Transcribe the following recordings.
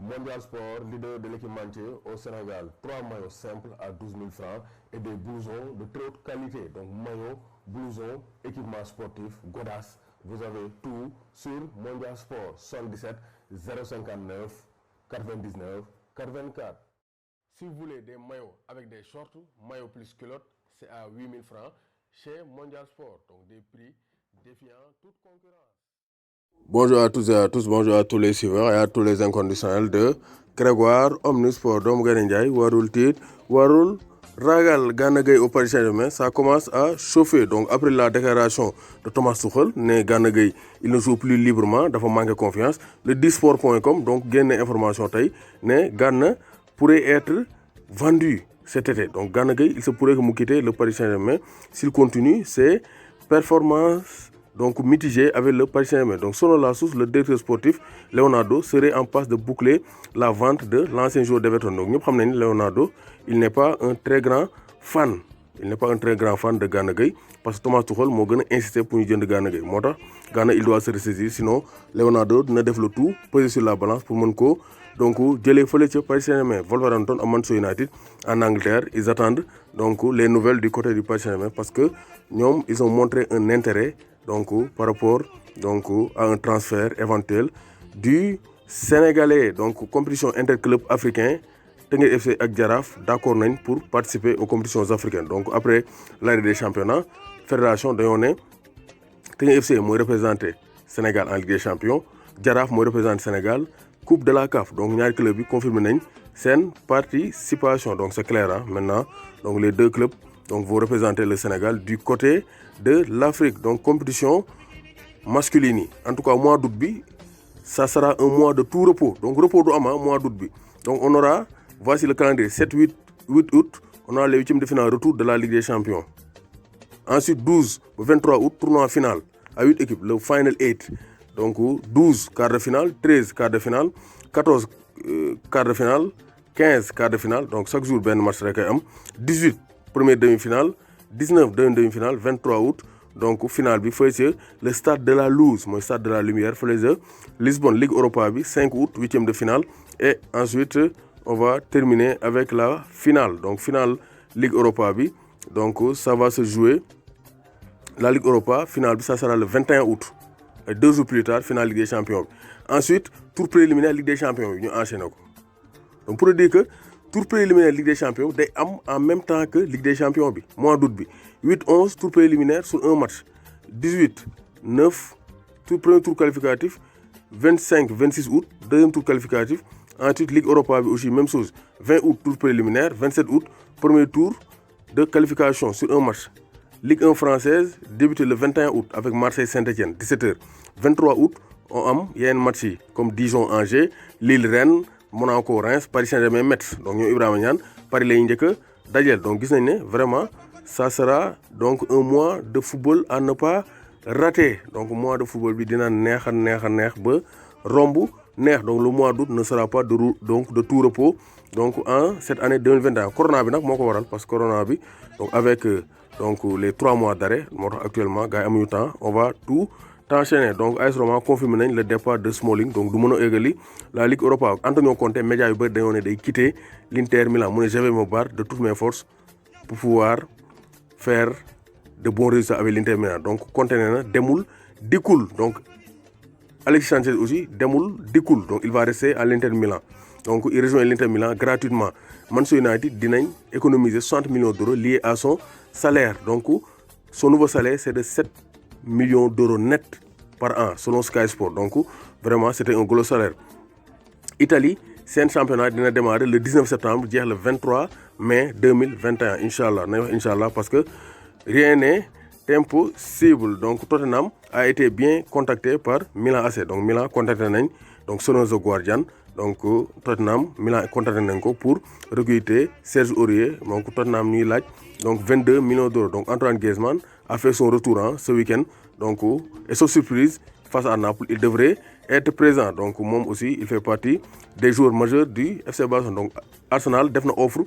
Mondial Sport, leader de l'équipementier au Sénégal. 3 maillots simples à 12 000 francs et des blousons de très haute qualité. Donc maillots, blousons, équipements sportifs, godasses. Vous avez tout sur Mondial Sport 77 059 99 84. Si vous voulez des maillots avec des shorts, maillots plus culottes, c'est à 8 000 francs chez Mondial Sport. Donc des prix défiant toute concurrence. Bonjour à tous et à tous, bonjour à tous les suiveurs et à tous les inconditionnels de Grégoire Omnisport. Dom Ndiaye, Warul Tit, Warul Ragal Gana Gueye au Paris Saint-Germain, ça commence à chauffer. Donc après la déclaration de Thomas Tuchel, Gana Gueye, il ne joue plus librement, dafa manquer confiance. Le disport.com donc gagne information tay, Gana pourrait être vendu cet été. Donc Gana Gueye, il se pourrait que mu quitte le Paris Saint-Germain s'il continue ses performances donc mitigé avec le Paris Saint-Germain. Donc selon la source, le directeur sportif Leonardo serait en passe de boucler la vente de l'ancien joueur d'Everton. Donc nous savons que Leonardo, il n'est pas un très grand fan. Il n'est pas un très grand fan de Gana Gueye parce que Thomas Tuchel a insisté pour nous dire de Gana Gueye. Gana, il doit se ressaisir, sinon Leonardo ne développe tout, peser sur la balance pour Monaco. Donc, Djele Follet Paris Saint-Germain, Wolverhampton à Manchester United en Angleterre, ils attendent donc les nouvelles du côté du Paris Saint-Germain parce que ils ont montré un intérêt donc par rapport donc à un transfert éventuel du Sénégalais. Donc compétition interclub africain, Teungueth FC ak Jaraaf d'accord nañ pour participer aux compétitions africaines. Donc après l'arrêt des championnats, fédération dañoo ne Teungueth FC mooy représenté Sénégal en Ligue des Champions, Jaraaf mooy représenté Sénégal Coupe de la CAF. Donc ñaari club bi confirmé nañ seen participation. Donc c'est clair hein? Maintenant donc les deux clubs donc vont représenter le Sénégal du côté de l'Afrique. Donc compétition masculine. En tout cas mois d'août bi, ça sera un mois de tout repos. Donc repos du ama mois d'août bi. Donc on aura, voici le calendrier, 7-8 août, on aura les huitièmes de finale retour de la Ligue des Champions. Ensuite 12 23 août, tournoi final à 8 équipes, le Final 8. Donc 12 quarts de finale, 13 quarts de finale, 14 quarts de finale, 15 quarts de finale. Donc chaque jour ben match rek ay am. 18 première demi-finale, 19 demi-finale, 23 août. Donc finale bi feuille le stade de la Luz, le stade de la Lumière, feuille Lisbonne Ligue Europa bi 5 août, huitième de finale. Et ensuite on va terminer avec la finale. Donc finale Ligue Europa bi. Donc ça va se jouer la Ligue Europa, finale bi ça sera le 21 août. Et 2 jours plus tard, finale Ligue des Champions. Ensuite, tour préliminaire Ligue des Champions, ñu enchaîner ko. Donc pour dire que tour préliminaire Ligue des Champions day am en même temps que Ligue des Champions bi, mois d'août bi. 8-11 tour préliminaire sur un match. 18-9 premier tour qualificatif. 25-26 août deuxième tour qualificatif. Ensuite Ligue Europa bi aussi même chose. 20 août tour préliminaire, 27 août premier tour de qualification sur un match. Ligue 1 française débuté le 21 août avec Marseille-Saint-Etienne 17h. 23 août on y a un match comme Dijon-Angers, Lille-Rennes, Monaco-Reims, Paris Saint-Germain Metz. Donc ñoo Ibrahima Niane Paris lay njëkk a dajel. Donc gis nañ ne vraiment ça sera donc un mois de football à ne pas rater. Donc mois de football bi dina neex ba rombu neex. Donc le mois d'août ne sera pas de tout repos donc en cette année 2021. Corona bi nak moko waral parce que corona bi donc avec donc les 3 mois d'arrêt actuellement gars amuñu temps, on va tout enchaîner. Donc AS Roma confirme nañ le départ de Smalling, donc du mën a égali la Ligue Europa. Antonio Conte média yu bëri dañoo ne day quitter l'Inter Milan, mu ne je vais me battre de toutes mes forces pour pouvoir faire de bons résultats avec l'Inter Milan. Donc Conte nee na demul dikkul. Donc Alexis Sanchez aussi demul dikkul, donc il va rester à l'Inter Milan. Donc il rejoint l'Inter Milan gratuitement. Manchester United dinañ économiser 60 millions d'euros liés à son salaire. Donc son nouveau salaire c'est de 7 millions d'euros net par an selon Sky Sport. Donc vraiment c'était un gros salaire. Italie, c'est un championnat qui va démarrer le 19 septembre, dire le 23 mai 2021. Inch'Allah, Inch'Allah, parce que rien n'est impossible. Donc Tottenham a été bien contacté par Milan AC. Donc Milan contacté nañ, donc selon The Guardian. Donc Tottenham, Milan contacté nañ ko pour recruter Serge Aurier. Donc Tottenham ñuy laaj donc 22 millions d'euros. Donc Antoine Griezmann a fait son retour ce week-end. Donc et sauf surprise face à Naples, il devrait être présent. Donc moom aussi il fait partie des joueurs majeurs du FC Barcelone. Donc Arsenal def na offre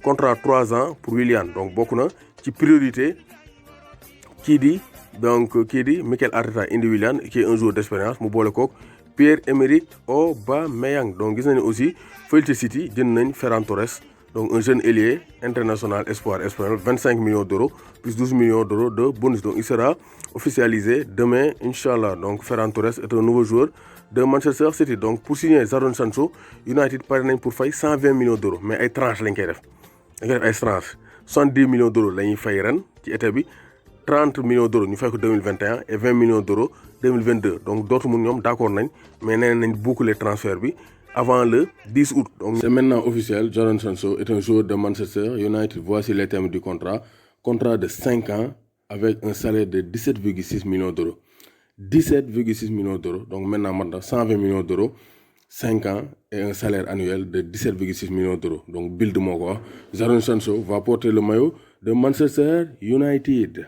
contrat 3 ans pour Willian. Donc bokk na ci priorité kii di Mikel Arteta indi Willian qui est un joueur d'expérience mu boole kook Pierre-Emerick Aubameyang. Donc gis nañu aussi Feuillet City jënd nañ Ferran Torres, donc un jeune ailier international espoir espagnol, 25 millions d'euros plus 12 millions d'euros de bonus. Donc il sera officialisé demain, Inch'Allah. Donc Ferran Torres est un nouveau joueur de Manchester City. Donc pour signer Jadon Sancho, United pare nañ pour fay 120 millions d'euros, mais ay tranches lañ koy def. dañ koy def ay tranches 70 millions d'euros la ñuy fay ren ci été bi, 30 millions d'euros ñu fay ko 2021 et 20 millions d'euros 2022. Donc Dortmund ñoom d'accord nañ, mais nee nañ boucler transfert bi avant le 10 août. Donc c'est maintenant officiel, Jadon Sancho est un joueur de Manchester United. Voici les termes du contrat. Contrat de 5 ans avec un salaire de 17,6 millions d'euros. 17,6 millions d'euros. Donc maintenant 120 millions d'euros, 5 ans et un salaire annuel de 17,6 millions d'euros. Donc Bild moo ko wax, Jadon Sancho va porter le maillot de Manchester United.